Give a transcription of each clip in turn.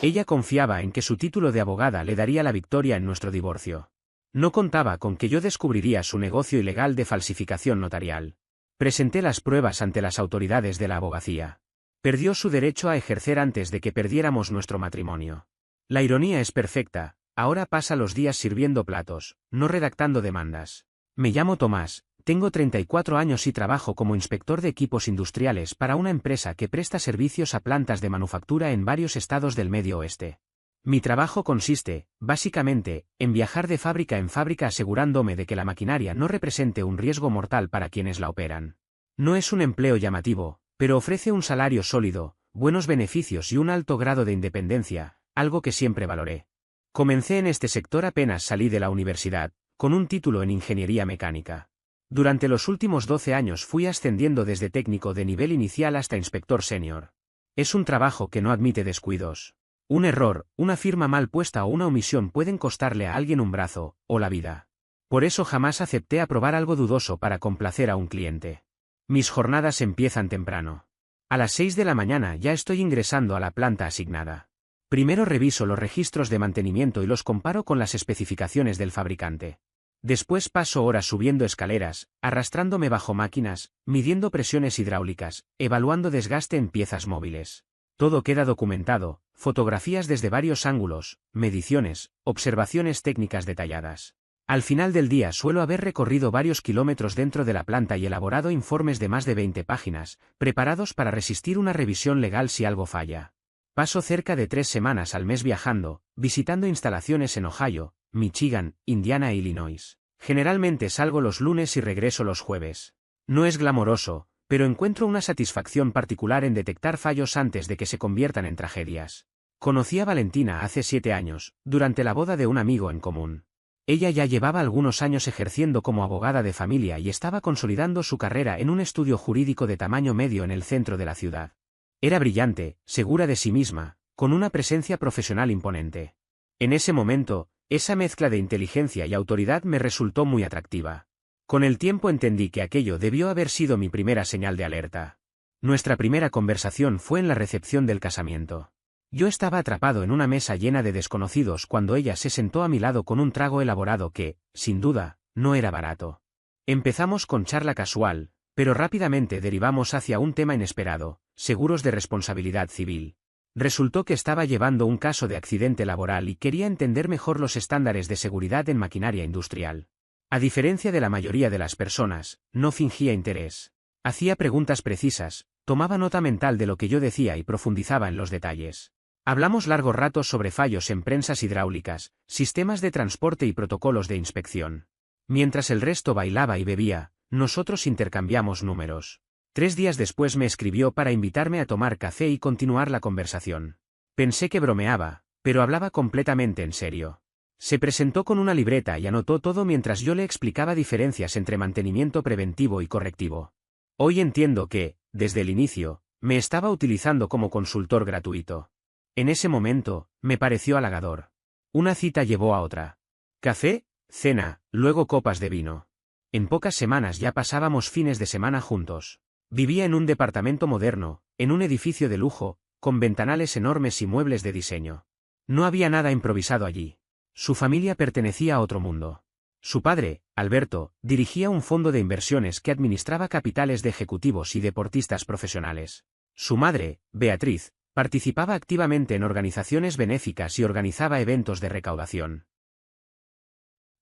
Ella confiaba en que su título de abogada le daría la victoria en nuestro divorcio. No contaba con que yo descubriría su negocio ilegal de falsificación notarial. Presenté las pruebas ante las autoridades de la abogacía. Perdió su derecho a ejercer antes de que perdiéramos nuestro matrimonio. La ironía es perfecta, ahora pasa los días sirviendo platos, no redactando demandas. Me llamo Tomás, tengo 34 años y trabajo como inspector de equipos industriales para una empresa que presta servicios a plantas de manufactura en varios estados del Medio Oeste. Mi trabajo consiste, básicamente, en viajar de fábrica en fábrica asegurándome de que la maquinaria no represente un riesgo mortal para quienes la operan. No es un empleo llamativo, pero ofrece un salario sólido, buenos beneficios y un alto grado de independencia, algo que siempre valoré. Comencé en este sector apenas salí de la universidad, con un título en ingeniería mecánica. Durante los últimos 12 años fui ascendiendo desde técnico de nivel inicial hasta inspector senior. Es un trabajo que no admite descuidos. Un error, una firma mal puesta o una omisión pueden costarle a alguien un brazo, o la vida. Por eso jamás acepté aprobar algo dudoso para complacer a un cliente. Mis jornadas empiezan temprano. A las 6 de la mañana ya estoy ingresando a la planta asignada. Primero reviso los registros de mantenimiento y los comparo con las especificaciones del fabricante. Después paso horas subiendo escaleras, arrastrándome bajo máquinas, midiendo presiones hidráulicas, evaluando desgaste en piezas móviles. Todo queda documentado, fotografías desde varios ángulos, mediciones, observaciones técnicas detalladas. Al final del día suelo haber recorrido varios kilómetros dentro de la planta y elaborado informes de más de 20 páginas, preparados para resistir una revisión legal si algo falla. Paso cerca de 3 semanas al mes viajando, visitando instalaciones en Ohio, Michigan, Indiana e Illinois. Generalmente salgo los lunes y regreso los jueves. No es glamoroso, pero encuentro una satisfacción particular en detectar fallos antes de que se conviertan en tragedias. Conocí a Valentina hace 7 años, durante la boda de un amigo en común. Ella ya llevaba algunos años ejerciendo como abogada de familia y estaba consolidando su carrera en un estudio jurídico de tamaño medio en el centro de la ciudad. Era brillante, segura de sí misma, con una presencia profesional imponente. En ese momento, esa mezcla de inteligencia y autoridad me resultó muy atractiva. Con el tiempo entendí que aquello debió haber sido mi primera señal de alerta. Nuestra primera conversación fue en la recepción del casamiento. Yo estaba atrapado en una mesa llena de desconocidos cuando ella se sentó a mi lado con un trago elaborado que, sin duda, no era barato. Empezamos con charla casual, pero rápidamente derivamos hacia un tema inesperado, seguros de responsabilidad civil. Resultó que estaba llevando un caso de accidente laboral y quería entender mejor los estándares de seguridad en maquinaria industrial. A diferencia de la mayoría de las personas, no fingía interés. Hacía preguntas precisas, tomaba nota mental de lo que yo decía y profundizaba en los detalles. Hablamos largos ratos sobre fallos en prensas hidráulicas, sistemas de transporte y protocolos de inspección. Mientras el resto bailaba y bebía, nosotros intercambiamos números. 3 días después me escribió para invitarme a tomar café y continuar la conversación. Pensé que bromeaba, pero hablaba completamente en serio. Se presentó con una libreta y anotó todo mientras yo le explicaba diferencias entre mantenimiento preventivo y correctivo. Hoy entiendo que, desde el inicio, me estaba utilizando como consultor gratuito. En ese momento, me pareció halagador. Una cita llevó a otra. Café, cena, luego copas de vino. En pocas semanas ya pasábamos fines de semana juntos. Vivía en un departamento moderno, en un edificio de lujo, con ventanales enormes y muebles de diseño. No había nada improvisado allí. Su familia pertenecía a otro mundo. Su padre, Alberto, dirigía un fondo de inversiones que administraba capitales de ejecutivos y deportistas profesionales. Su madre, Beatriz, participaba activamente en organizaciones benéficas y organizaba eventos de recaudación.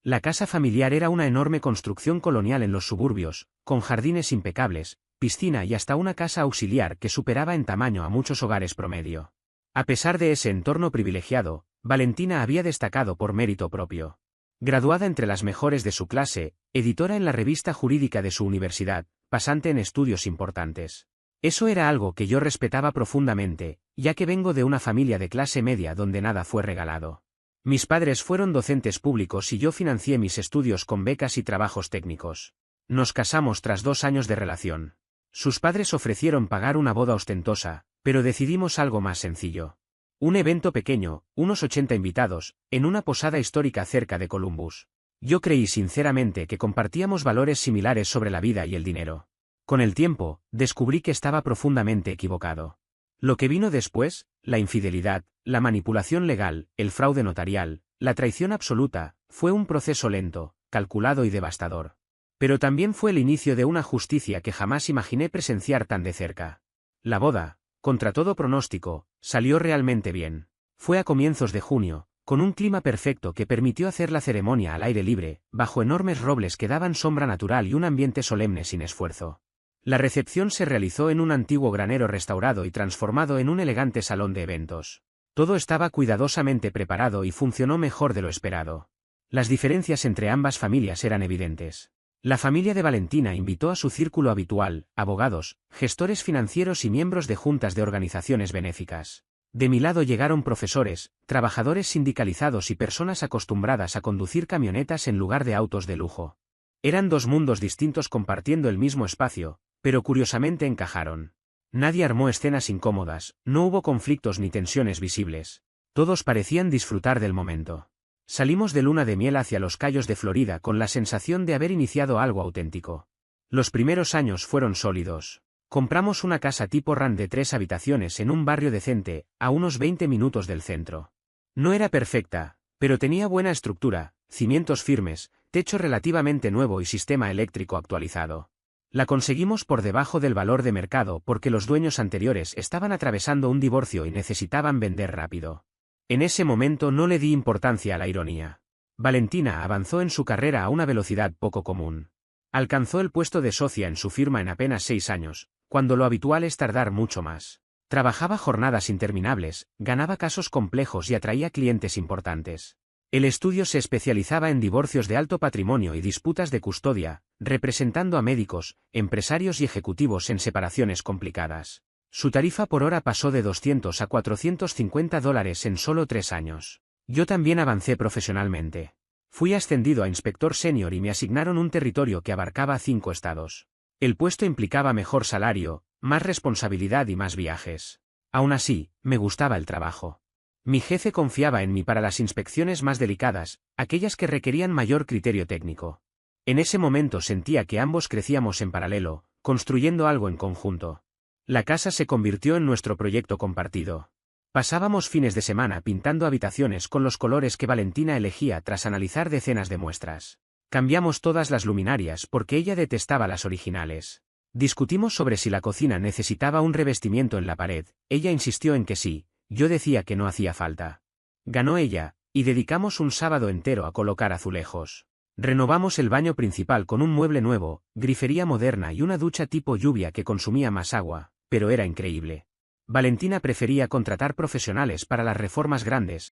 La casa familiar era una enorme construcción colonial en los suburbios, con jardines impecables, piscina y hasta una casa auxiliar que superaba en tamaño a muchos hogares promedio. A pesar de ese entorno privilegiado, Valentina había destacado por mérito propio. Graduada entre las mejores de su clase, editora en la revista jurídica de su universidad, pasante en estudios importantes. Eso era algo que yo respetaba profundamente, ya que vengo de una familia de clase media donde nada fue regalado. Mis padres fueron docentes públicos y yo financié mis estudios con becas y trabajos técnicos. Nos casamos tras 2 años de relación. Sus padres ofrecieron pagar una boda ostentosa, pero decidimos algo más sencillo. Un evento pequeño, unos 80 invitados, en una posada histórica cerca de Columbus. Yo creí sinceramente que compartíamos valores similares sobre la vida y el dinero. Con el tiempo, descubrí que estaba profundamente equivocado. Lo que vino después, la infidelidad, La manipulación legal, el fraude notarial, la traición absoluta, fue un proceso lento, calculado y devastador. Pero también fue el inicio de una justicia que jamás imaginé presenciar tan de cerca. La boda, contra todo pronóstico, salió realmente bien. Fue a comienzos de junio, con un clima perfecto que permitió hacer la ceremonia al aire libre, bajo enormes robles que daban sombra natural y un ambiente solemne sin esfuerzo. La recepción se realizó en un antiguo granero restaurado y transformado en un elegante salón de eventos. Todo estaba cuidadosamente preparado y funcionó mejor de lo esperado. Las diferencias entre ambas familias eran evidentes. La familia de Valentina invitó a su círculo habitual, abogados, gestores financieros y miembros de juntas de organizaciones benéficas. De mi lado llegaron profesores, trabajadores sindicalizados y personas acostumbradas a conducir camionetas en lugar de autos de lujo. Eran dos mundos distintos compartiendo el mismo espacio, pero curiosamente encajaron. Nadie armó escenas incómodas, no hubo conflictos ni tensiones visibles. Todos parecían disfrutar del momento. Salimos de luna de miel hacia los Cayos de Florida con la sensación de haber iniciado algo auténtico. Los primeros años fueron sólidos. Compramos una casa tipo RAN de 3 habitaciones en un barrio decente, a unos 20 minutos del centro. No era perfecta, pero tenía buena estructura, cimientos firmes, techo relativamente nuevo y sistema eléctrico actualizado. La conseguimos por debajo del valor de mercado porque los dueños anteriores estaban atravesando un divorcio y necesitaban vender rápido. En ese momento no le di importancia a la ironía. Valentina avanzó en su carrera a una velocidad poco común. Alcanzó el puesto de socia en su firma en apenas 6 años, cuando lo habitual es tardar mucho más. Trabajaba jornadas interminables, ganaba casos complejos y atraía clientes importantes. El estudio se especializaba en divorcios de alto patrimonio y disputas de custodia, representando a médicos, empresarios y ejecutivos en separaciones complicadas. Su tarifa por hora pasó de $200 a $450 en solo 3 años. Yo también avancé profesionalmente. Fui ascendido a inspector senior y me asignaron un territorio que abarcaba 5 estados. El puesto implicaba mejor salario, más responsabilidad y más viajes. Aún así, me gustaba el trabajo. Mi jefe confiaba en mí para las inspecciones más delicadas, aquellas que requerían mayor criterio técnico. En ese momento sentía que ambos crecíamos en paralelo, construyendo algo en conjunto. La casa se convirtió en nuestro proyecto compartido. Pasábamos fines de semana pintando habitaciones con los colores que Valentina elegía tras analizar decenas de muestras. Cambiamos todas las luminarias porque ella detestaba las originales. Discutimos sobre si la cocina necesitaba un revestimiento en la pared, ella insistió en que sí, yo decía que no hacía falta. Ganó ella, y dedicamos un sábado entero a colocar azulejos. Renovamos el baño principal con un mueble nuevo, grifería moderna y una ducha tipo lluvia que consumía más agua, pero era increíble. Valentina prefería contratar profesionales para las reformas grandes,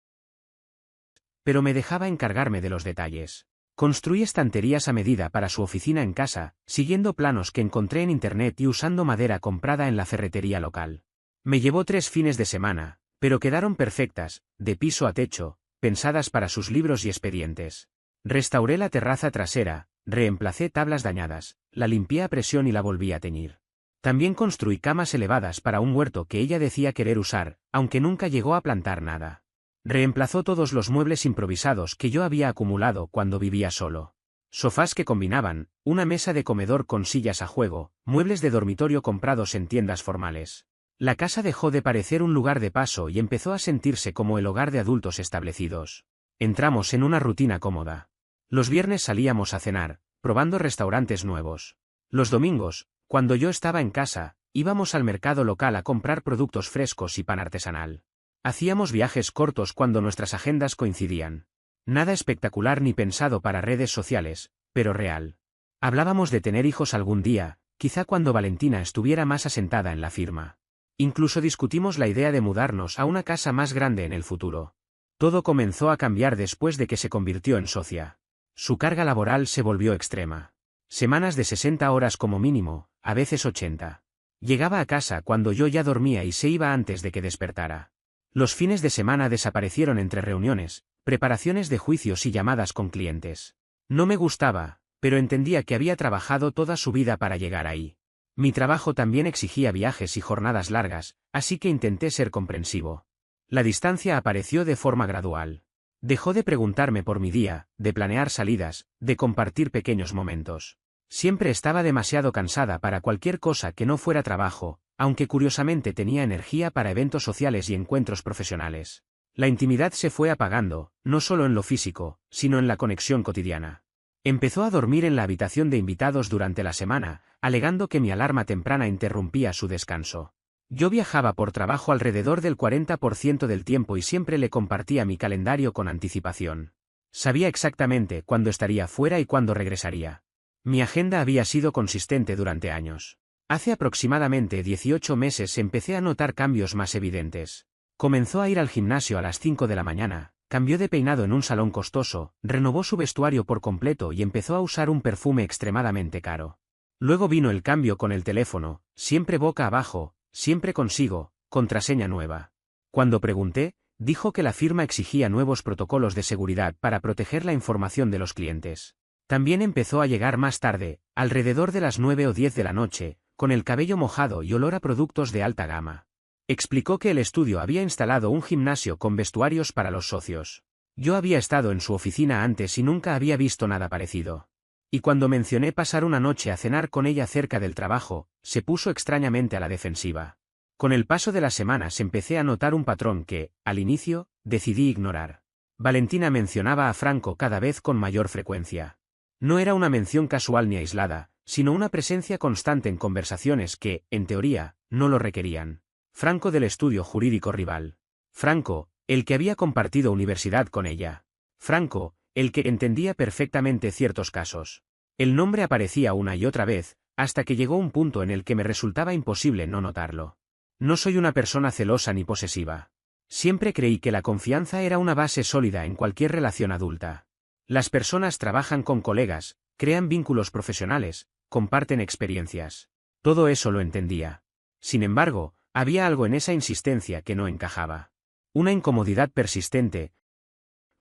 pero me dejaba encargarme de los detalles. Construí estanterías a medida para su oficina en casa, siguiendo planos que encontré en internet y usando madera comprada en la ferretería local. Me llevó 3 fines de semana, pero quedaron perfectas, de piso a techo, pensadas para sus libros y expedientes. Restauré la terraza trasera, reemplacé tablas dañadas, la limpié a presión y la volví a teñir. También construí camas elevadas para un huerto que ella decía querer usar, aunque nunca llegó a plantar nada. Reemplazó todos los muebles improvisados que yo había acumulado cuando vivía solo. Sofás que combinaban, una mesa de comedor con sillas a juego, muebles de dormitorio comprados en tiendas formales. La casa dejó de parecer un lugar de paso y empezó a sentirse como el hogar de adultos establecidos. Entramos en una rutina cómoda. Los viernes salíamos a cenar, probando restaurantes nuevos. Los domingos, cuando yo estaba en casa, íbamos al mercado local a comprar productos frescos y pan artesanal. Hacíamos viajes cortos cuando nuestras agendas coincidían. Nada espectacular ni pensado para redes sociales, pero real. Hablábamos de tener hijos algún día, quizá cuando Valentina estuviera más asentada en la firma. Incluso discutimos la idea de mudarnos a una casa más grande en el futuro. Todo comenzó a cambiar después de que se convirtió en socia. Su carga laboral se volvió extrema. Semanas de 60 horas como mínimo, a veces 80. Llegaba a casa cuando yo ya dormía y se iba antes de que despertara. Los fines de semana desaparecieron entre reuniones, preparaciones de juicios y llamadas con clientes. No me gustaba, pero entendía que había trabajado toda su vida para llegar ahí. Mi trabajo también exigía viajes y jornadas largas, así que intenté ser comprensivo. La distancia apareció de forma gradual. Dejó de preguntarme por mi día, de planear salidas, de compartir pequeños momentos. Siempre estaba demasiado cansada para cualquier cosa que no fuera trabajo, aunque curiosamente tenía energía para eventos sociales y encuentros profesionales. La intimidad se fue apagando, no solo en lo físico, sino en la conexión cotidiana. Empezó a dormir en la habitación de invitados durante la semana, alegando que mi alarma temprana interrumpía su descanso. Yo viajaba por trabajo alrededor del 40% del tiempo y siempre le compartía mi calendario con anticipación. Sabía exactamente cuándo estaría fuera y cuándo regresaría. Mi agenda había sido consistente durante años. Hace aproximadamente 18 meses empecé a notar cambios más evidentes. Comenzó a ir al gimnasio a las 5 de la mañana, cambió de peinado en un salón costoso, renovó su vestuario por completo y empezó a usar un perfume extremadamente caro. Luego vino el cambio con el teléfono, siempre boca abajo, siempre consigo, contraseña nueva. Cuando pregunté, dijo que la firma exigía nuevos protocolos de seguridad para proteger la información de los clientes. También empezó a llegar más tarde, alrededor de las 9 o 10 de la noche, con el cabello mojado y olor a productos de alta gama. Explicó que el estudio había instalado un gimnasio con vestuarios para los socios. Yo había estado en su oficina antes y nunca había visto nada parecido. Y cuando mencioné pasar una noche a cenar con ella cerca del trabajo, se puso extrañamente a la defensiva. Con el paso de las semanas empecé a notar un patrón que, al inicio, decidí ignorar. Valentina mencionaba a Franco cada vez con mayor frecuencia. No era una mención casual ni aislada, sino una presencia constante en conversaciones que, en teoría, no lo requerían. Franco del estudio jurídico rival. Franco, el que había compartido universidad con ella. Franco, el que entendía perfectamente ciertos casos. El nombre aparecía una y otra vez, hasta que llegó un punto en el que me resultaba imposible no notarlo. No soy una persona celosa ni posesiva. Siempre creí que la confianza era una base sólida en cualquier relación adulta. Las personas trabajan con colegas, crean vínculos profesionales, comparten experiencias. Todo eso lo entendía. Sin embargo, había algo en esa insistencia que no encajaba. Una incomodidad persistente,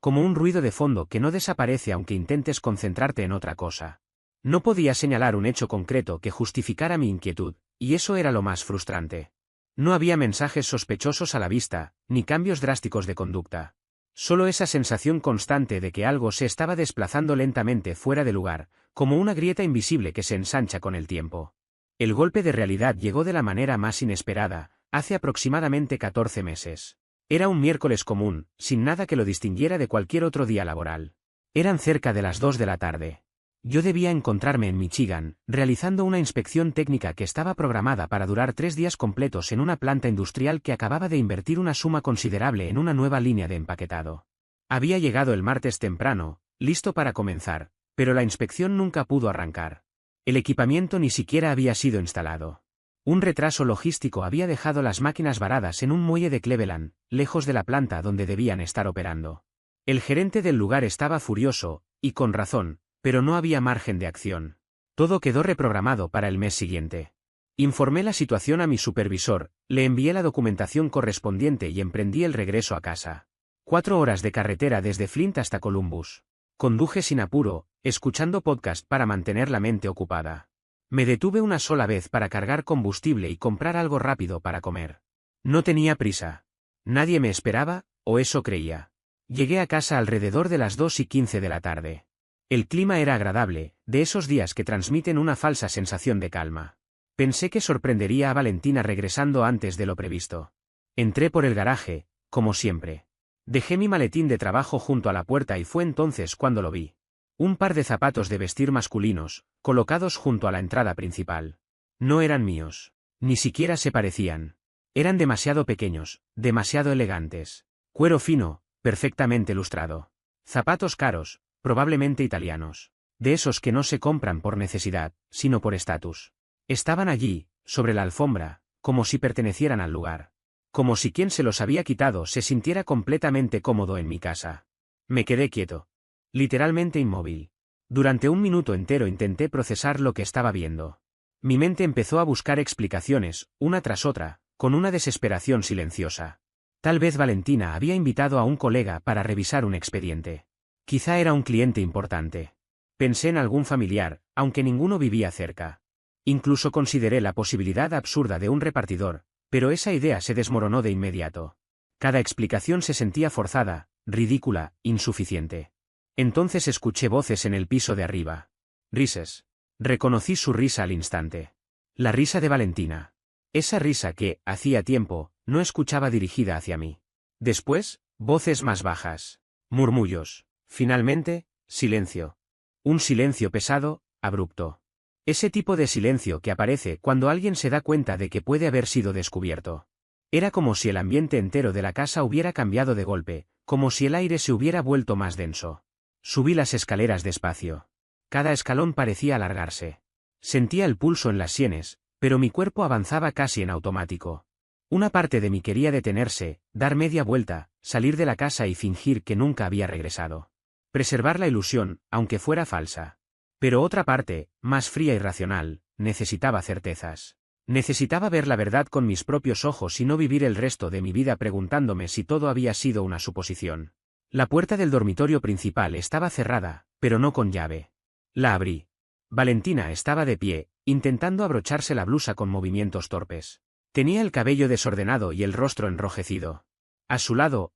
como un ruido de fondo que no desaparece aunque intentes concentrarte en otra cosa. No podía señalar un hecho concreto que justificara mi inquietud, y eso era lo más frustrante. No había mensajes sospechosos a la vista, ni cambios drásticos de conducta. Solo esa sensación constante de que algo se estaba desplazando lentamente fuera de lugar, como una grieta invisible que se ensancha con el tiempo. El golpe de realidad llegó de la manera más inesperada, hace aproximadamente 14 meses. Era un miércoles común, sin nada que lo distinguiera de cualquier otro día laboral. Eran cerca de las 2 de la tarde. Yo debía encontrarme en Michigan, realizando una inspección técnica que estaba programada para durar 3 días completos en una planta industrial que acababa de invertir una suma considerable en una nueva línea de empaquetado. Había llegado el martes temprano, listo para comenzar, pero la inspección nunca pudo arrancar. El equipamiento ni siquiera había sido instalado. Un retraso logístico había dejado las máquinas varadas en un muelle de Cleveland, lejos de la planta donde debían estar operando. El gerente del lugar estaba furioso, y con razón, pero no había margen de acción. Todo quedó reprogramado para el mes siguiente. Informé la situación a mi supervisor, le envié la documentación correspondiente y emprendí el regreso a casa. 4 horas de carretera desde Flint hasta Columbus. Conduje sin apuro, escuchando podcast para mantener la mente ocupada. Me detuve una sola vez para cargar combustible y comprar algo rápido para comer. No tenía prisa. Nadie me esperaba, o eso creía. Llegué a casa alrededor de las 2:15 de la tarde. El clima era agradable, de esos días que transmiten una falsa sensación de calma. Pensé que sorprendería a Valentina regresando antes de lo previsto. Entré por el garaje, como siempre. Dejé mi maletín de trabajo junto a la puerta y fue entonces cuando lo vi. Un par de zapatos de vestir masculinos, colocados junto a la entrada principal. No eran míos. Ni siquiera se parecían. Eran demasiado pequeños, demasiado elegantes. Cuero fino, perfectamente lustrado. Zapatos caros, probablemente italianos. De esos que no se compran por necesidad, sino por estatus. Estaban allí, sobre la alfombra, como si pertenecieran al lugar. Como si quien se los había quitado se sintiera completamente cómodo en mi casa. Me quedé quieto. Literalmente inmóvil. Durante un minuto entero intenté procesar lo que estaba viendo. Mi mente empezó a buscar explicaciones, una tras otra, con una desesperación silenciosa. Tal vez Valentina había invitado a un colega para revisar un expediente. Quizá era un cliente importante. Pensé en algún familiar, aunque ninguno vivía cerca. Incluso consideré la posibilidad absurda de un repartidor, pero esa idea se desmoronó de inmediato. Cada explicación se sentía forzada, ridícula, insuficiente. Entonces escuché voces en el piso de arriba. Risas. Reconocí su risa al instante. La risa de Valentina. Esa risa que, hacía tiempo, no escuchaba dirigida hacia mí. Después, voces más bajas. Murmullos. Finalmente, silencio. Un silencio pesado, abrupto. Ese tipo de silencio que aparece cuando alguien se da cuenta de que puede haber sido descubierto. Era como si el ambiente entero de la casa hubiera cambiado de golpe, como si el aire se hubiera vuelto más denso. Subí las escaleras despacio. Cada escalón parecía alargarse. Sentía el pulso en las sienes, pero mi cuerpo avanzaba casi en automático. Una parte de mí quería detenerse, dar media vuelta, salir de la casa y fingir que nunca había regresado. Preservar la ilusión, aunque fuera falsa. Pero otra parte, más fría y racional, necesitaba certezas. Necesitaba ver la verdad con mis propios ojos y no vivir el resto de mi vida preguntándome si todo había sido una suposición. La puerta del dormitorio principal estaba cerrada, pero no con llave. La abrí. Valentina estaba de pie, intentando abrocharse la blusa con movimientos torpes. Tenía el cabello desordenado y el rostro enrojecido. A su lado,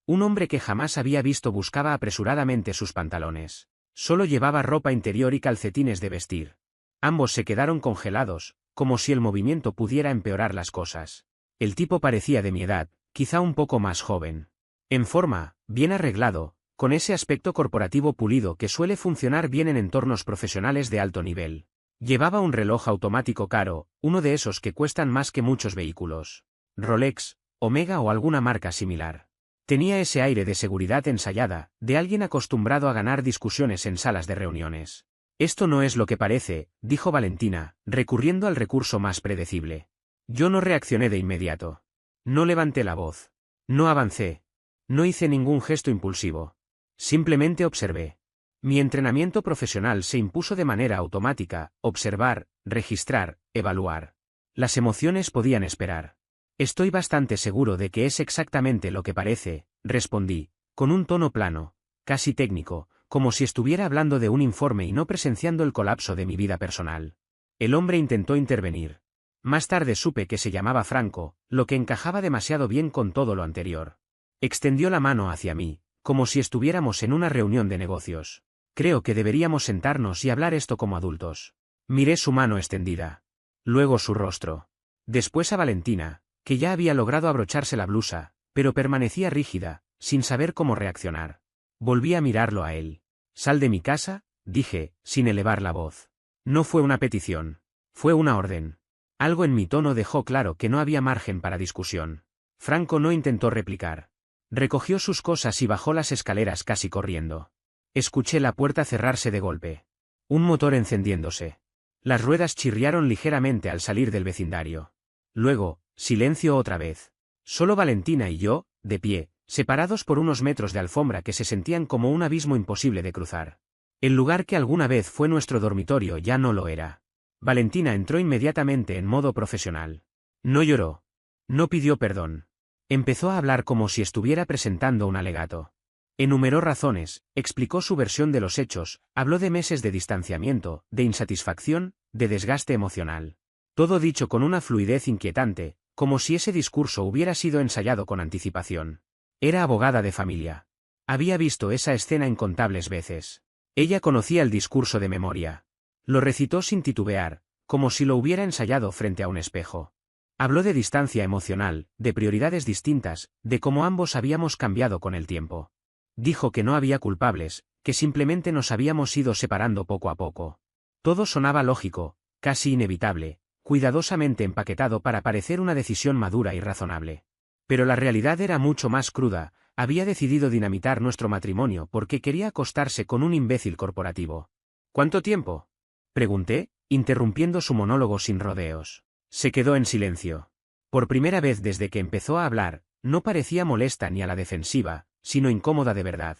un hombre que jamás había visto buscaba apresuradamente sus pantalones. Solo llevaba ropa interior y calcetines de vestir. Ambos se quedaron congelados, como si el movimiento pudiera empeorar las cosas. El tipo parecía de mi edad, quizá un poco más joven. En forma, bien arreglado, con ese aspecto corporativo pulido que suele funcionar bien en entornos profesionales de alto nivel. Llevaba un reloj automático caro, uno de esos que cuestan más que muchos vehículos. Rolex, Omega o alguna marca similar. Tenía ese aire de seguridad ensayada, de alguien acostumbrado a ganar discusiones en salas de reuniones. Esto no es lo que parece, dijo Valentina, recurriendo al recurso más predecible. Yo no reaccioné de inmediato. No levanté la voz. No avancé. No hice ningún gesto impulsivo. Simplemente observé. Mi entrenamiento profesional se impuso de manera automática: observar, registrar, evaluar. Las emociones podían esperar. Estoy bastante seguro de que es exactamente lo que parece, respondí, con un tono plano, casi técnico, como si estuviera hablando de un informe y no presenciando el colapso de mi vida personal. El hombre intentó intervenir. Más tarde supe que se llamaba Franco, lo que encajaba demasiado bien con todo lo anterior. Extendió la mano hacia mí, como si estuviéramos en una reunión de negocios. Creo que deberíamos sentarnos y hablar esto como adultos. Miré su mano extendida. Luego su rostro. Después a Valentina, que ya había logrado abrocharse la blusa, pero permanecía rígida, sin saber cómo reaccionar. Volví a mirarlo a él. «Sal de mi casa», dije, sin elevar la voz. No fue una petición. Fue una orden. Algo en mi tono dejó claro que no había margen para discusión. Franco no intentó replicar. Recogió sus cosas y bajó las escaleras casi corriendo. Escuché la puerta cerrarse de golpe. Un motor encendiéndose. Las ruedas chirriaron ligeramente al salir del vecindario. Luego, silencio otra vez. Solo Valentina y yo, de pie, separados por unos metros de alfombra que se sentían como un abismo imposible de cruzar. El lugar que alguna vez fue nuestro dormitorio ya no lo era. Valentina entró inmediatamente en modo profesional. No lloró. No pidió perdón. Empezó a hablar como si estuviera presentando un alegato. Enumeró razones, explicó su versión de los hechos, habló de meses de distanciamiento, de insatisfacción, de desgaste emocional. Todo dicho con una fluidez inquietante, como si ese discurso hubiera sido ensayado con anticipación. Era abogada de familia. Había visto esa escena incontables veces. Ella conocía el discurso de memoria. Lo recitó sin titubear, como si lo hubiera ensayado frente a un espejo. Habló de distancia emocional, de prioridades distintas, de cómo ambos habíamos cambiado con el tiempo. Dijo que no había culpables, que simplemente nos habíamos ido separando poco a poco. Todo sonaba lógico, casi inevitable, cuidadosamente empaquetado para parecer una decisión madura y razonable. Pero la realidad era mucho más cruda. Había decidido dinamitar nuestro matrimonio porque quería acostarse con un imbécil corporativo. ¿Cuánto tiempo?, pregunté, interrumpiendo su monólogo sin rodeos. Se quedó en silencio. Por primera vez desde que empezó a hablar, no parecía molesta ni a la defensiva, sino incómoda de verdad.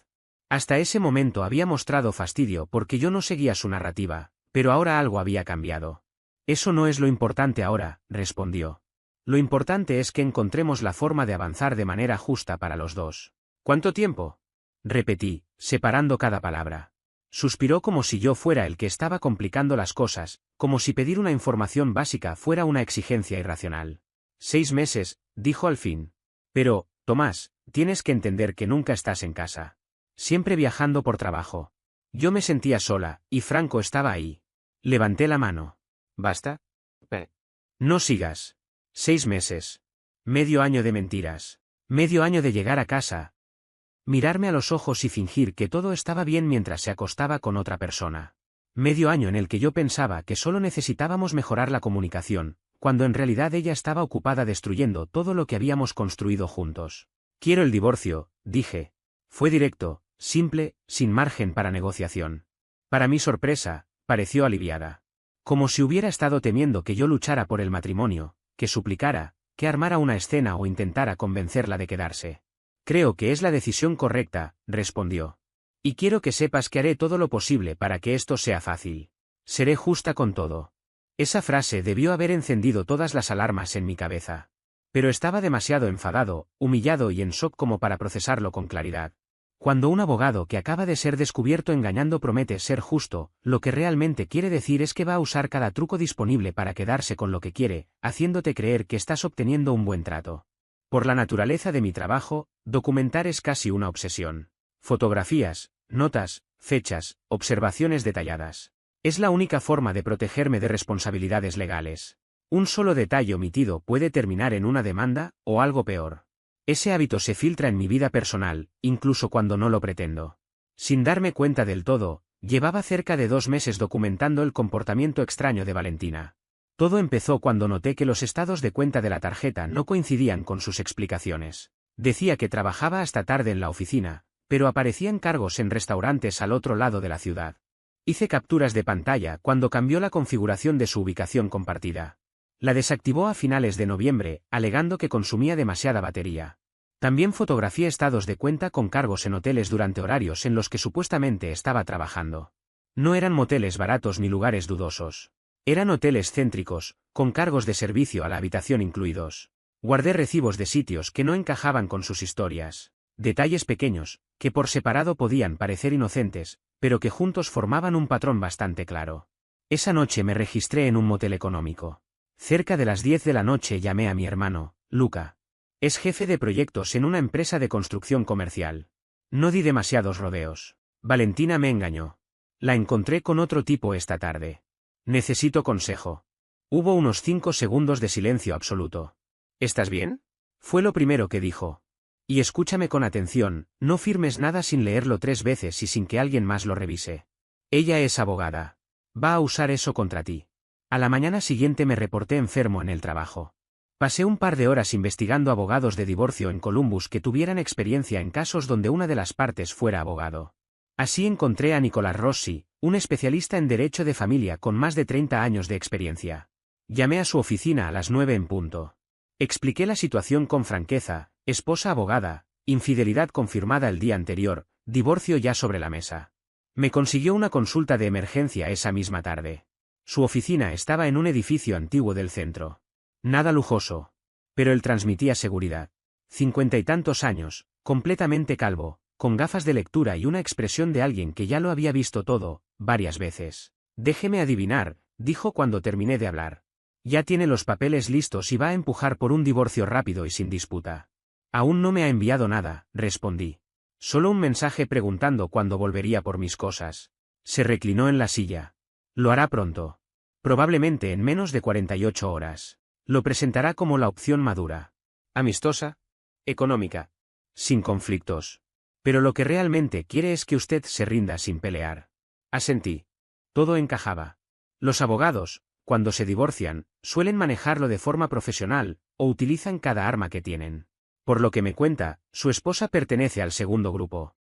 Hasta ese momento había mostrado fastidio porque yo no seguía su narrativa, pero ahora algo había cambiado. Eso no es lo importante ahora, respondió. Lo importante es que encontremos la forma de avanzar de manera justa para los dos. ¿Cuánto tiempo?, repetí, separando cada palabra. Suspiró como si yo fuera el que estaba complicando las cosas, como si pedir una información básica fuera una exigencia irracional. 6 meses, dijo al fin. Pero, Tomás, tienes que entender que nunca estás en casa. Siempre viajando por trabajo. Yo me sentía sola, y Franco estaba ahí. Levanté la mano. ¿Basta? No sigas. 6 meses. Medio año de mentiras. Medio año de llegar a casa. Mirarme a los ojos y fingir que todo estaba bien mientras se acostaba con otra persona. Medio año en el que yo pensaba que solo necesitábamos mejorar la comunicación, cuando en realidad ella estaba ocupada destruyendo todo lo que habíamos construido juntos. Quiero el divorcio, dije. Fue directo, simple, sin margen para negociación. Para mi sorpresa, pareció aliviada. Como si hubiera estado temiendo que yo luchara por el matrimonio, que suplicara, que armara una escena o intentara convencerla de quedarse. Creo que es la decisión correcta, respondió. Y quiero que sepas que haré todo lo posible para que esto sea fácil. Seré justa con todo. Esa frase debió haber encendido todas las alarmas en mi cabeza. Pero estaba demasiado enfadado, humillado y en shock como para procesarlo con claridad. Cuando un abogado que acaba de ser descubierto engañando promete ser justo, lo que realmente quiere decir es que va a usar cada truco disponible para quedarse con lo que quiere, haciéndote creer que estás obteniendo un buen trato. Por la naturaleza de mi trabajo, documentar es casi una obsesión. Fotografías, notas, fechas, observaciones detalladas. Es la única forma de protegerme de responsabilidades legales. Un solo detalle omitido puede terminar en una demanda, o algo peor. Ese hábito se filtra en mi vida personal, incluso cuando no lo pretendo. Sin darme cuenta del todo, llevaba cerca de 2 meses documentando el comportamiento extraño de Valentina. Todo empezó cuando noté que los estados de cuenta de la tarjeta no coincidían con sus explicaciones. Decía que trabajaba hasta tarde en la oficina, pero aparecían cargos en restaurantes al otro lado de la ciudad. Hice capturas de pantalla cuando cambió la configuración de su ubicación compartida. La desactivó a finales de noviembre, alegando que consumía demasiada batería. También fotografié estados de cuenta con cargos en hoteles durante horarios en los que supuestamente estaba trabajando. No eran moteles baratos ni lugares dudosos. Eran hoteles céntricos, con cargos de servicio a la habitación incluidos. Guardé recibos de sitios que no encajaban con sus historias. Detalles pequeños, que por separado podían parecer inocentes, pero que juntos formaban un patrón bastante claro. Esa noche me registré en un motel económico. Cerca de las 10 de la noche llamé a mi hermano, Luca. Es jefe de proyectos en una empresa de construcción comercial. No di demasiados rodeos. Valentina me engañó. La encontré con otro tipo esta tarde. Necesito consejo. Hubo unos 5 segundos de silencio absoluto. ¿Estás bien? Fue lo primero que dijo. Y escúchame con atención, no firmes nada sin leerlo 3 veces y sin que alguien más lo revise. Ella es abogada. Va a usar eso contra ti. A la mañana siguiente me reporté enfermo en el trabajo. Pasé un par de horas investigando abogados de divorcio en Columbus que tuvieran experiencia en casos donde una de las partes fuera abogado. Así encontré a Nicolás Rossi, un especialista en derecho de familia con más de 30 años de experiencia. Llamé a su oficina a las 9 en punto. Expliqué la situación con franqueza: esposa abogada, infidelidad confirmada el día anterior, divorcio ya sobre la mesa. Me consiguió una consulta de emergencia esa misma tarde. Su oficina estaba en un edificio antiguo del centro. Nada lujoso. Pero él transmitía seguridad. 50 y tantos años, completamente calvo, con gafas de lectura y una expresión de alguien que ya lo había visto todo, varias veces. Déjeme adivinar, dijo cuando terminé de hablar. Ya tiene los papeles listos y va a empujar por un divorcio rápido y sin disputa. Aún no me ha enviado nada, respondí. Solo un mensaje preguntando cuándo volvería por mis cosas. Se reclinó en la silla. Lo hará pronto. Probablemente en menos de 48 horas. Lo presentará como la opción madura. Amistosa. Económica. Sin conflictos. Pero lo que realmente quiere es que usted se rinda sin pelear. Asentí. Todo encajaba. Los abogados, cuando se divorcian, suelen manejarlo de forma profesional, o utilizan cada arma que tienen. Por lo que me cuenta, su esposa pertenece al segundo grupo.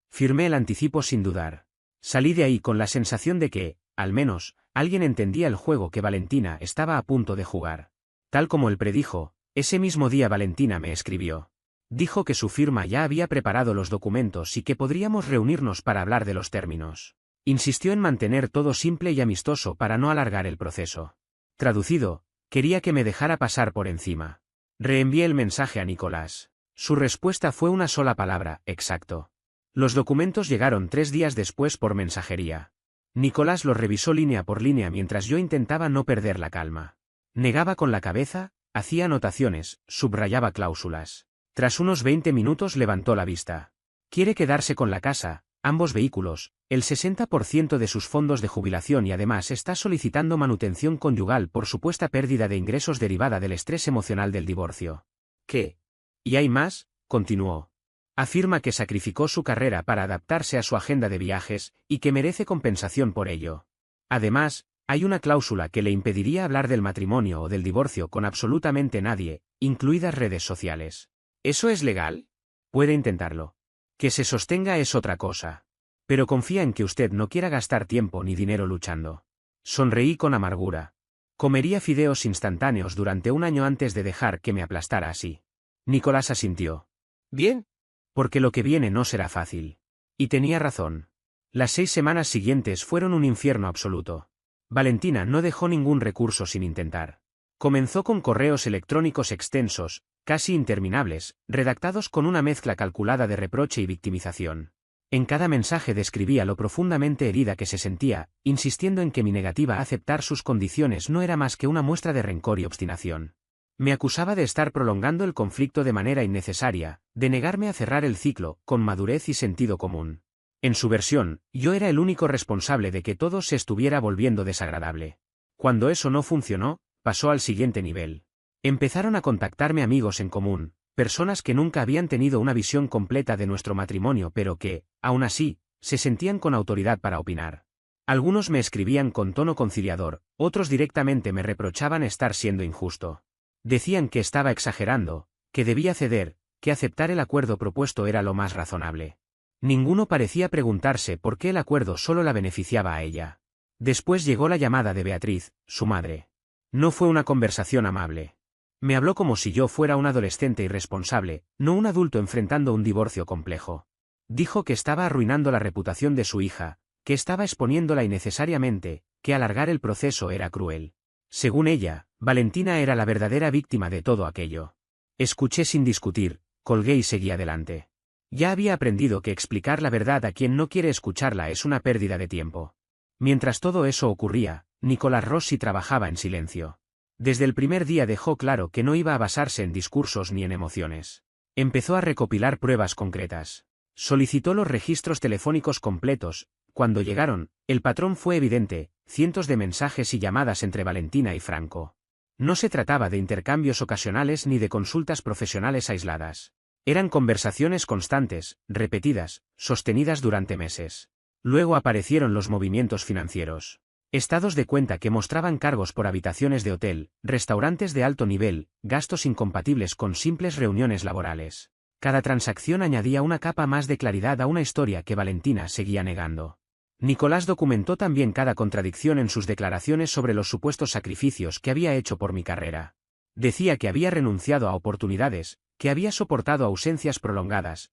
Firmé el anticipo sin dudar. Salí de ahí con la sensación de que, al menos, alguien entendía el juego que Valentina estaba a punto de jugar. Tal como él predijo, ese mismo día Valentina me escribió. Dijo que su firma ya había preparado los documentos y que podríamos reunirnos para hablar de los términos. Insistió en mantener todo simple y amistoso para no alargar el proceso. Traducido, quería que me dejara pasar por encima. Reenvié el mensaje a Nicolás. Su respuesta fue una sola palabra: exacto. Los documentos llegaron 3 días después por mensajería. Nicolás los revisó línea por línea mientras yo intentaba no perder la calma. Negaba con la cabeza, hacía anotaciones, subrayaba cláusulas. Tras unos 20 minutos levantó la vista. ¿Quiere quedarse con la casa? ambos vehículos, el 60% de sus fondos de jubilación y además está solicitando manutención conyugal por supuesta pérdida de ingresos derivada del estrés emocional del divorcio. ¿Qué? ¿Y hay más?, continuó. Afirma que sacrificó su carrera para adaptarse a su agenda de viajes y que merece compensación por ello. Además, hay una cláusula que le impediría hablar del matrimonio o del divorcio con absolutamente nadie, incluidas redes sociales. ¿Eso es legal? Puede intentarlo. Que se sostenga es otra cosa. Pero confía en que usted no quiera gastar tiempo ni dinero luchando. Sonreí con amargura. Comería fideos instantáneos durante un año antes de dejar que me aplastara así. Nicolás asintió. Bien. Porque lo que viene no será fácil. Y tenía razón. Las 6 semanas siguientes fueron un infierno absoluto. Valentina no dejó ningún recurso sin intentar. Comenzó con correos electrónicos extensos, casi interminables, redactados con una mezcla calculada de reproche y victimización. En cada mensaje describía lo profundamente herida que se sentía, insistiendo en que mi negativa a aceptar sus condiciones no era más que una muestra de rencor y obstinación. Me acusaba de estar prolongando el conflicto de manera innecesaria, de negarme a cerrar el ciclo, con madurez y sentido común. En su versión, yo era el único responsable de que todo se estuviera volviendo desagradable. Cuando eso no funcionó, pasó al siguiente nivel. Empezaron a contactarme amigos en común, personas que nunca habían tenido una visión completa de nuestro matrimonio pero que, aún así, se sentían con autoridad para opinar. Algunos me escribían con tono conciliador, otros directamente me reprochaban estar siendo injusto. Decían que estaba exagerando, que debía ceder, que aceptar el acuerdo propuesto era lo más razonable. Ninguno parecía preguntarse por qué el acuerdo solo la beneficiaba a ella. Después llegó la llamada de Beatriz, su madre. No fue una conversación amable. Me habló como si yo fuera un adolescente irresponsable, no un adulto enfrentando un divorcio complejo. Dijo que estaba arruinando la reputación de su hija, que estaba exponiéndola innecesariamente, que alargar el proceso era cruel. Según ella, Valentina era la verdadera víctima de todo aquello. Escuché sin discutir, colgué y seguí adelante. Ya había aprendido que explicar la verdad a quien no quiere escucharla es una pérdida de tiempo. Mientras todo eso ocurría, Nicolás Rossi trabajaba en silencio. Desde el primer día dejó claro que no iba a basarse en discursos ni en emociones. Empezó a recopilar pruebas concretas. Solicitó los registros telefónicos completos. Cuando llegaron, el patrón fue evidente, cientos de mensajes y llamadas entre Valentina y Franco. No se trataba de intercambios ocasionales ni de consultas profesionales aisladas. Eran conversaciones constantes, repetidas, sostenidas durante meses. Luego aparecieron los movimientos financieros. Estados de cuenta que mostraban cargos por habitaciones de hotel, restaurantes de alto nivel, gastos incompatibles con simples reuniones laborales. Cada transacción añadía una capa más de claridad a una historia que Valentina seguía negando. Nicolás documentó también cada contradicción en sus declaraciones sobre los supuestos sacrificios que había hecho por mi carrera. Decía que había renunciado a oportunidades, que había soportado ausencias prolongadas,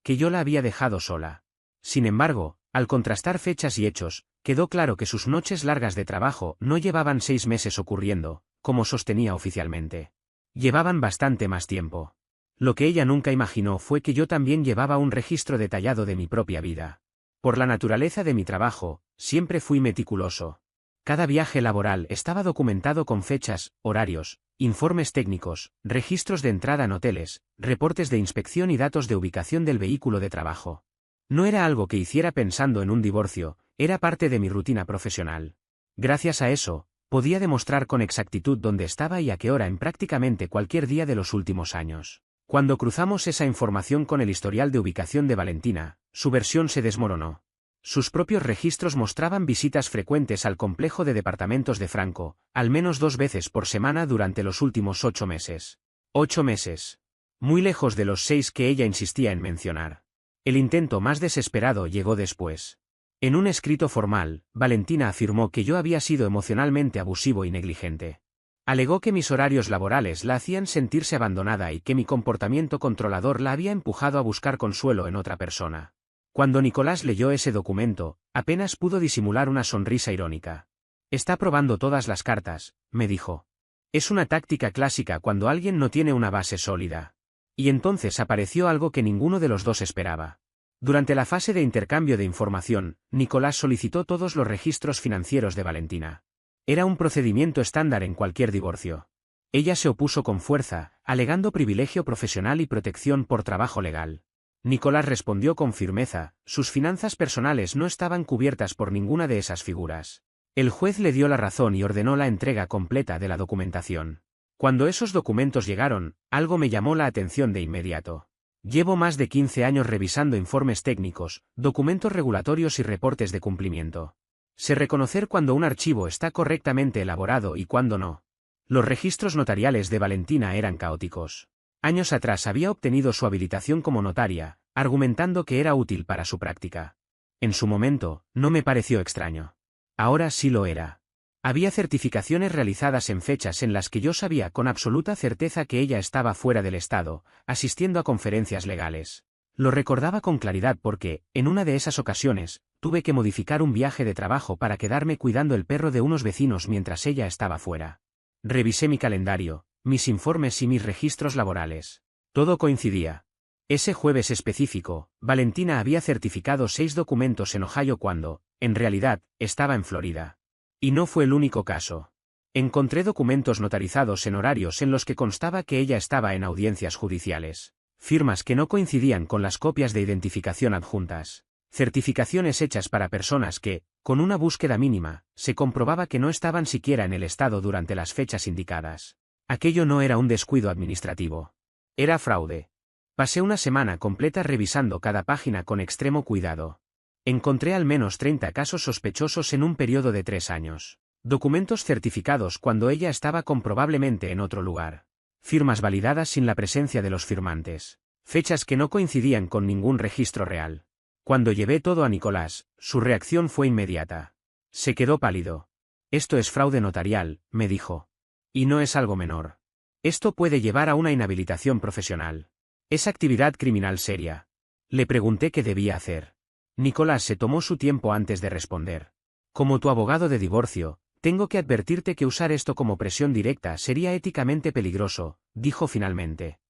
que yo la había dejado sola. Sin embargo, al contrastar fechas y hechos, quedó claro que sus noches largas de trabajo no llevaban 6 meses ocurriendo, como sostenía oficialmente. Llevaban bastante más tiempo. Lo que ella nunca imaginó fue que yo también llevaba un registro detallado de mi propia vida. Por la naturaleza de mi trabajo, siempre fui meticuloso. Cada viaje laboral estaba documentado con fechas, horarios, informes técnicos, registros de entrada en hoteles, reportes de inspección y datos de ubicación del vehículo de trabajo. No era algo que hiciera pensando en un divorcio, era parte de mi rutina profesional. Gracias a eso, podía demostrar con exactitud dónde estaba y a qué hora en prácticamente cualquier día de los últimos años. Cuando cruzamos esa información con el historial de ubicación de Valentina, su versión se desmoronó. Sus propios registros mostraban visitas frecuentes al complejo de departamentos de Franco, al menos 2 veces por semana durante los últimos 8 meses. 8 meses. Muy lejos de los 6 que ella insistía en mencionar. El intento más desesperado llegó después. En un escrito formal, Valentina afirmó que yo había sido emocionalmente abusivo y negligente. Alegó que mis horarios laborales la hacían sentirse abandonada y que mi comportamiento controlador la había empujado a buscar consuelo en otra persona. Cuando Nicolás leyó ese documento, apenas pudo disimular una sonrisa irónica. Está probando todas las cartas, me dijo. Es una táctica clásica cuando alguien no tiene una base sólida. Y entonces apareció algo que ninguno de los dos esperaba. Durante la fase de intercambio de información, Nicolás solicitó todos los registros financieros de Valentina. Era un procedimiento estándar en cualquier divorcio. Ella se opuso con fuerza, alegando privilegio profesional y protección por trabajo legal. Nicolás respondió con firmeza, sus finanzas personales no estaban cubiertas por ninguna de esas figuras. El juez le dio la razón y ordenó la entrega completa de la documentación. Cuando esos documentos llegaron, algo me llamó la atención de inmediato. Llevo más de 15 años revisando informes técnicos, documentos regulatorios y reportes de cumplimiento. Sé reconocer cuando un archivo está correctamente elaborado y cuando no. Los registros notariales de Valentina eran caóticos. Años atrás había obtenido su habilitación como notaria, argumentando que era útil para su práctica. En su momento, no me pareció extraño. Ahora sí lo era. Había certificaciones realizadas en fechas en las que yo sabía con absoluta certeza que ella estaba fuera del estado, asistiendo a conferencias legales. Lo recordaba con claridad porque, en una de esas ocasiones, tuve que modificar un viaje de trabajo para quedarme cuidando el perro de unos vecinos mientras ella estaba fuera. Revisé mi calendario, mis informes y mis registros laborales. Todo coincidía. Ese jueves específico, Valentina había certificado 6 documentos en Ohio cuando, en realidad, estaba en Florida. Y no fue el único caso. Encontré documentos notarizados en horarios en los que constaba que ella estaba en audiencias judiciales. Firmas que no coincidían con las copias de identificación adjuntas. Certificaciones hechas para personas que, con una búsqueda mínima, se comprobaba que no estaban siquiera en el estado durante las fechas indicadas. Aquello no era un descuido administrativo. Era fraude. Pasé una semana completa revisando cada página con extremo cuidado. Encontré al menos 30 casos sospechosos en un periodo de 3 años. Documentos certificados cuando ella estaba comprobablemente en otro lugar. Firmas validadas sin la presencia de los firmantes. Fechas que no coincidían con ningún registro real. Cuando llevé todo a Nicolás, su reacción fue inmediata. Se quedó pálido. Esto es fraude notarial, me dijo. Y no es algo menor. Esto puede llevar a una inhabilitación profesional. Es actividad criminal seria. Le pregunté qué debía hacer. Nicolás se tomó su tiempo antes de responder. Como tu abogado de divorcio, tengo que advertirte que usar esto como presión directa sería éticamente peligroso, dijo finalmente.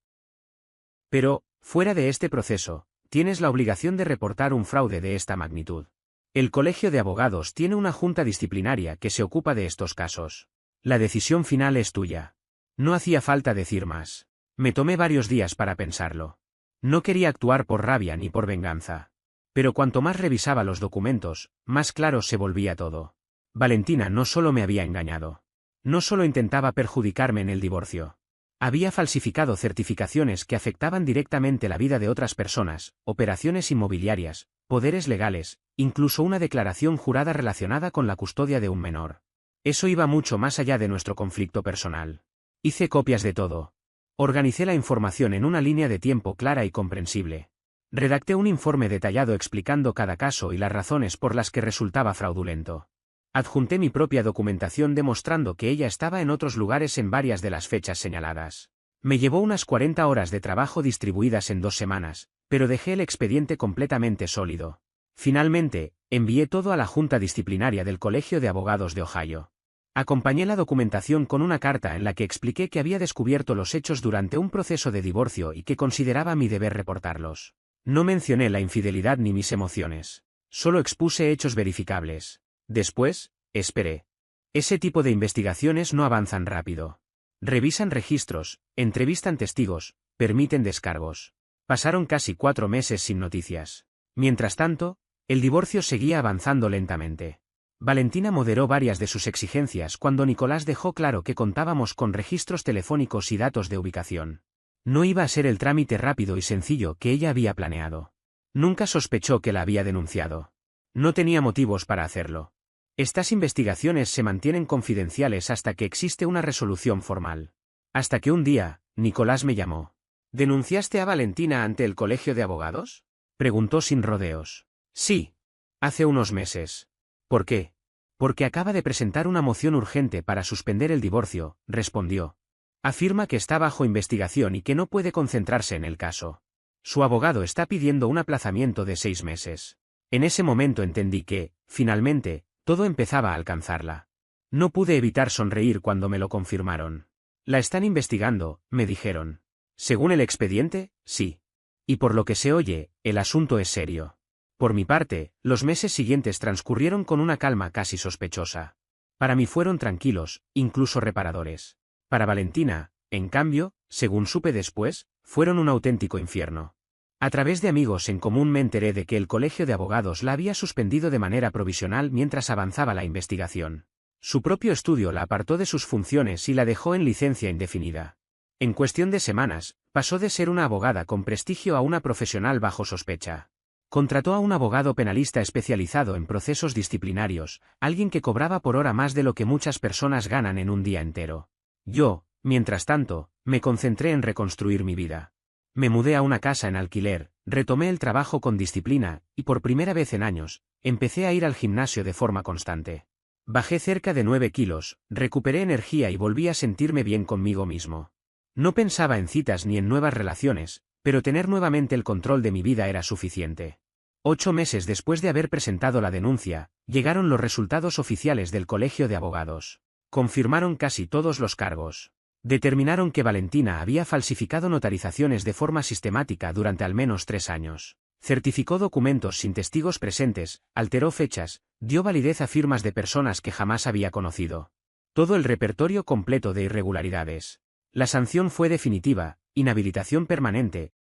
Pero, fuera de este proceso, tienes la obligación de reportar un fraude de esta magnitud. El Colegio de Abogados tiene una junta disciplinaria que se ocupa de estos casos. La decisión final es tuya. No hacía falta decir más. Me tomé varios días para pensarlo. No quería actuar por rabia ni por venganza. Pero cuanto más revisaba los documentos, más claro se volvía todo. Valentina no solo me había engañado. No solo intentaba perjudicarme en el divorcio. Había falsificado certificaciones que afectaban directamente la vida de otras personas, operaciones inmobiliarias, poderes legales, incluso una declaración jurada relacionada con la custodia de un menor. Eso iba mucho más allá de nuestro conflicto personal. Hice copias de todo. Organicé la información en una línea de tiempo clara y comprensible. Redacté un informe detallado explicando cada caso y las razones por las que resultaba fraudulento. Adjunté mi propia documentación demostrando que ella estaba en otros lugares en varias de las fechas señaladas. Me llevó unas 40 horas de trabajo distribuidas en 2 semanas, pero dejé el expediente completamente sólido. Finalmente, envié todo a la Junta Disciplinaria del Colegio de Abogados de Ohio. Acompañé la documentación con una carta en la que expliqué que había descubierto los hechos durante un proceso de divorcio y que consideraba mi deber reportarlos. No mencioné la infidelidad ni mis emociones. Solo expuse hechos verificables. Después, esperé. Ese tipo de investigaciones no avanzan rápido. Revisan registros, entrevistan testigos, permiten descargos. Pasaron casi 4 meses sin noticias. Mientras tanto, el divorcio seguía avanzando lentamente. Valentina moderó varias de sus exigencias cuando Nicolás dejó claro que contábamos con registros telefónicos y datos de ubicación. No iba a ser el trámite rápido y sencillo que ella había planeado. Nunca sospechó que la había denunciado. No tenía motivos para hacerlo. Estas investigaciones se mantienen confidenciales hasta que existe una resolución formal. Hasta que un día, Nicolás me llamó. ¿Denunciaste a Valentina ante el Colegio de Abogados? Preguntó sin rodeos. Sí. Hace unos meses. ¿Por qué? Porque acaba de presentar una moción urgente para suspender el divorcio, respondió. Afirma que está bajo investigación y que no puede concentrarse en el caso. Su abogado está pidiendo un aplazamiento de 6 meses. En ese momento entendí que, finalmente, todo empezaba a alcanzarla. No pude evitar sonreír cuando me lo confirmaron. La están investigando, me dijeron. Según el expediente, sí. Y por lo que se oye, el asunto es serio. Por mi parte, los meses siguientes transcurrieron con una calma casi sospechosa. Para mí fueron tranquilos, incluso reparadores. Para Valentina, en cambio, según supe después, fueron un auténtico infierno. A través de amigos en común me enteré de que el colegio de abogados la había suspendido de manera provisional mientras avanzaba la investigación. Su propio estudio la apartó de sus funciones y la dejó en licencia indefinida. En cuestión de semanas, pasó de ser una abogada con prestigio a una profesional bajo sospecha. Contrató a un abogado penalista especializado en procesos disciplinarios, alguien que cobraba por hora más de lo que muchas personas ganan en un día entero. Yo, mientras tanto, me concentré en reconstruir mi vida. Me mudé a una casa en alquiler, retomé el trabajo con disciplina, y por primera vez en años, empecé a ir al gimnasio de forma constante. Bajé cerca de 9 kilos, recuperé energía y volví a sentirme bien conmigo mismo. No pensaba en citas ni en nuevas relaciones, pero tener nuevamente el control de mi vida era suficiente. 8 meses después de haber presentado la denuncia, llegaron los resultados oficiales del Colegio de Abogados. Confirmaron casi todos los cargos. Determinaron que Valentina había falsificado notarizaciones de forma sistemática durante al menos 3 años. Certificó documentos sin testigos presentes, alteró fechas, dio validez a firmas de personas que jamás había conocido. Todo el repertorio completo de irregularidades. La sanción fue definitiva, inhabilitación permanente,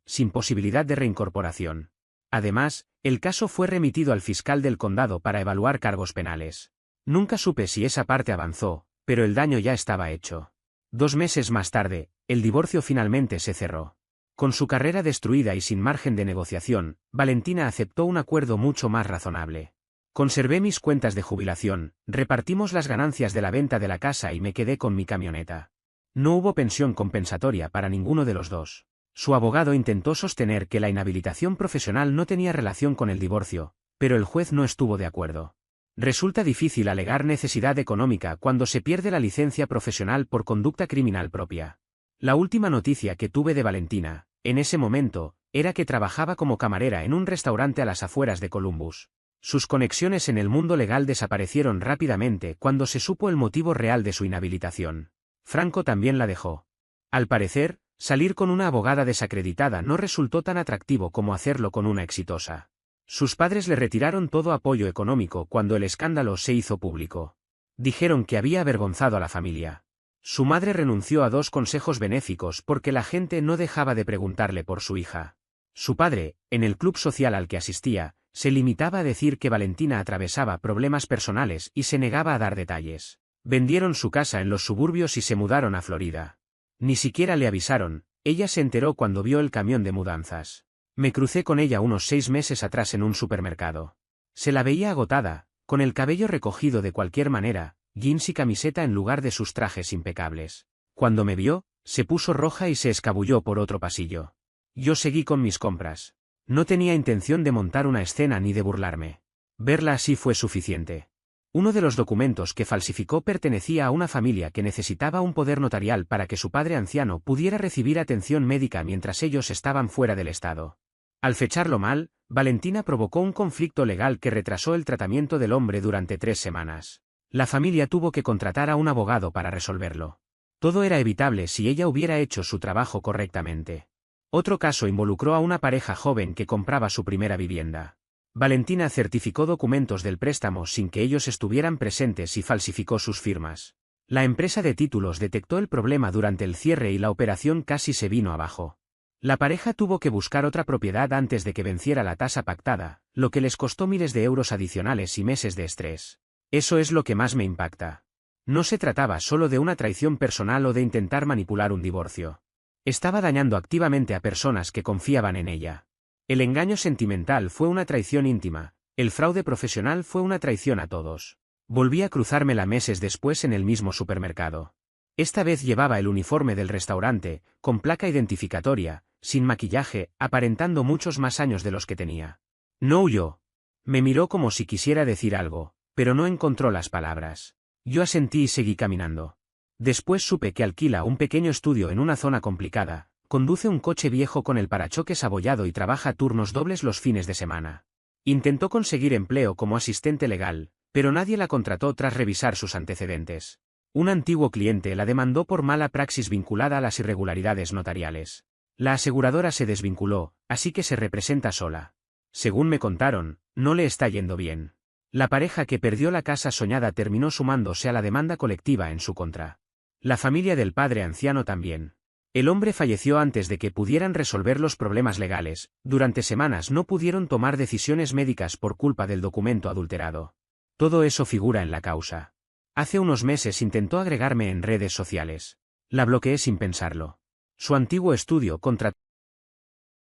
sin posibilidad de reincorporación. Además, el caso fue remitido al fiscal del condado para evaluar cargos penales. Nunca supe si esa parte avanzó, pero el daño ya estaba hecho. 2 meses más tarde, el divorcio finalmente se cerró. Con su carrera destruida y sin margen de negociación, Valentina aceptó un acuerdo mucho más razonable. Conservé mis cuentas de jubilación, repartimos las ganancias de la venta de la casa y me quedé con mi camioneta. No hubo pensión compensatoria para ninguno de los dos. Su abogado intentó sostener que la inhabilitación profesional no tenía relación con el divorcio, pero el juez no estuvo de acuerdo. Resulta difícil alegar necesidad económica cuando se pierde la licencia profesional por conducta criminal propia. La última noticia que tuve de Valentina, en ese momento, era que trabajaba como camarera en un restaurante a las afueras de Columbus. Sus conexiones en el mundo legal desaparecieron rápidamente cuando se supo el motivo real de su inhabilitación. Franco también la dejó. Al parecer, salir con una abogada desacreditada no resultó tan atractivo como hacerlo con una exitosa. Sus padres le retiraron todo apoyo económico cuando el escándalo se hizo público. Dijeron que había avergonzado a la familia. Su madre renunció a 2 consejos benéficos porque la gente no dejaba de preguntarle por su hija. Su padre, en el club social al que asistía, se limitaba a decir que Valentina atravesaba problemas personales y se negaba a dar detalles. Vendieron su casa en los suburbios y se mudaron a Florida. Ni siquiera le avisaron, ella se enteró cuando vio el camión de mudanzas. Me crucé con ella unos 6 meses atrás en un supermercado. Se la veía agotada, con el cabello recogido de cualquier manera, jeans y camiseta en lugar de sus trajes impecables. Cuando me vio, se puso roja y se escabulló por otro pasillo. Yo seguí con mis compras. No tenía intención de montar una escena ni de burlarme. Verla así fue suficiente. Uno de los documentos que falsificó pertenecía a una familia que necesitaba un poder notarial para que su padre anciano pudiera recibir atención médica mientras ellos estaban fuera del estado. Al fecharlo mal, Valentina provocó un conflicto legal que retrasó el tratamiento del hombre durante 3 semanas. La familia tuvo que contratar a un abogado para resolverlo. Todo era evitable si ella hubiera hecho su trabajo correctamente. Otro caso involucró a una pareja joven que compraba su primera vivienda. Valentina certificó documentos del préstamo sin que ellos estuvieran presentes y falsificó sus firmas. La empresa de títulos detectó el problema durante el cierre y la operación casi se vino abajo. La pareja tuvo que buscar otra propiedad antes de que venciera la tasa pactada, lo que les costó miles de euros adicionales y meses de estrés. Eso es lo que más me impacta. No se trataba solo de una traición personal o de intentar manipular un divorcio. Estaba dañando activamente a personas que confiaban en ella. El engaño sentimental fue una traición íntima, el fraude profesional fue una traición a todos. Volví a cruzármela meses después en el mismo supermercado. Esta vez llevaba el uniforme del restaurante, con placa identificatoria, sin maquillaje, aparentando muchos más años de los que tenía. No huyó. Me miró como si quisiera decir algo, pero no encontró las palabras. Yo asentí y seguí caminando. Después supe que alquila un pequeño estudio en una zona complicada. Conduce un coche viejo con el parachoques abollado y trabaja turnos dobles los fines de semana. Intentó conseguir empleo como asistente legal, pero nadie la contrató tras revisar sus antecedentes. Un antiguo cliente la demandó por mala praxis vinculada a las irregularidades notariales. La aseguradora se desvinculó, así que se representa sola. Según me contaron, no le está yendo bien. La pareja que perdió la casa soñada terminó sumándose a la demanda colectiva en su contra. La familia del padre anciano también. El hombre falleció antes de que pudieran resolver los problemas legales, durante semanas no pudieron tomar decisiones médicas por culpa del documento adulterado. Todo eso figura en la causa. Hace unos meses intentó agregarme en redes sociales. La bloqueé sin pensarlo. Su antiguo estudio contrató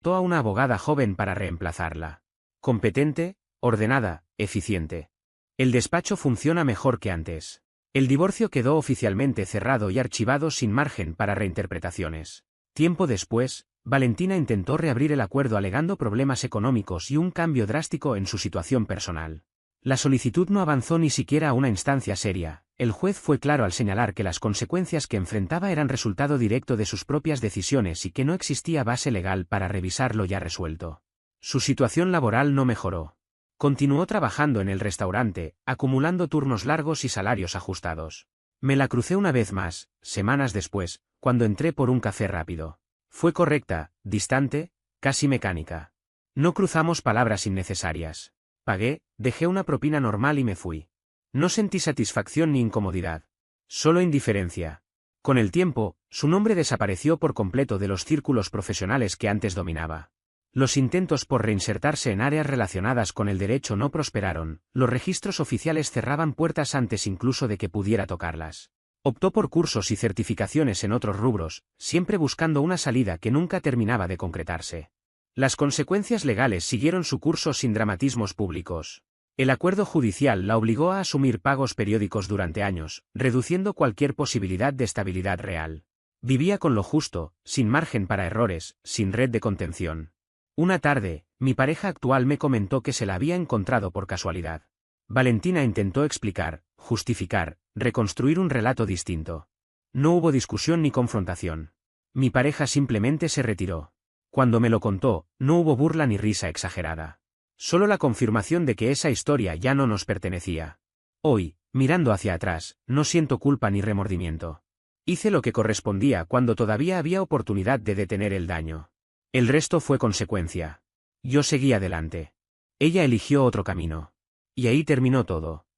a una abogada joven para reemplazarla. Competente, ordenada, eficiente. El despacho funciona mejor que antes. El divorcio quedó oficialmente cerrado y archivado sin margen para reinterpretaciones. Tiempo después, Valentina intentó reabrir el acuerdo alegando problemas económicos y un cambio drástico en su situación personal. La solicitud no avanzó ni siquiera a una instancia seria. El juez fue claro al señalar que las consecuencias que enfrentaba eran resultado directo de sus propias decisiones y que no existía base legal para revisar lo ya resuelto. Su situación laboral no mejoró. Continuó trabajando en el restaurante, acumulando turnos largos y salarios ajustados. Me la crucé una vez más, semanas después, cuando entré por un café rápido. Fue correcta, distante, casi mecánica. No cruzamos palabras innecesarias. Pagué, dejé una propina normal y me fui. No sentí satisfacción ni incomodidad. Solo indiferencia. Con el tiempo, su nombre desapareció por completo de los círculos profesionales que antes dominaba. Los intentos por reinsertarse en áreas relacionadas con el derecho no prosperaron, los registros oficiales cerraban puertas antes incluso de que pudiera tocarlas. Optó por cursos y certificaciones en otros rubros, siempre buscando una salida que nunca terminaba de concretarse. Las consecuencias legales siguieron su curso sin dramatismos públicos. El acuerdo judicial la obligó a asumir pagos periódicos durante años, reduciendo cualquier posibilidad de estabilidad real. Vivía con lo justo, sin margen para errores, sin red de contención. Una tarde, mi pareja actual me comentó que se la había encontrado por casualidad. Valentina intentó explicar, justificar, reconstruir un relato distinto. No hubo discusión ni confrontación. Mi pareja simplemente se retiró. Cuando me lo contó, no hubo burla ni risa exagerada. Solo la confirmación de que esa historia ya no nos pertenecía. Hoy, mirando hacia atrás, no siento culpa ni remordimiento. Hice lo que correspondía cuando todavía había oportunidad de detener el daño. El resto fue consecuencia. Yo seguí adelante. Ella eligió otro camino. Y ahí terminó todo.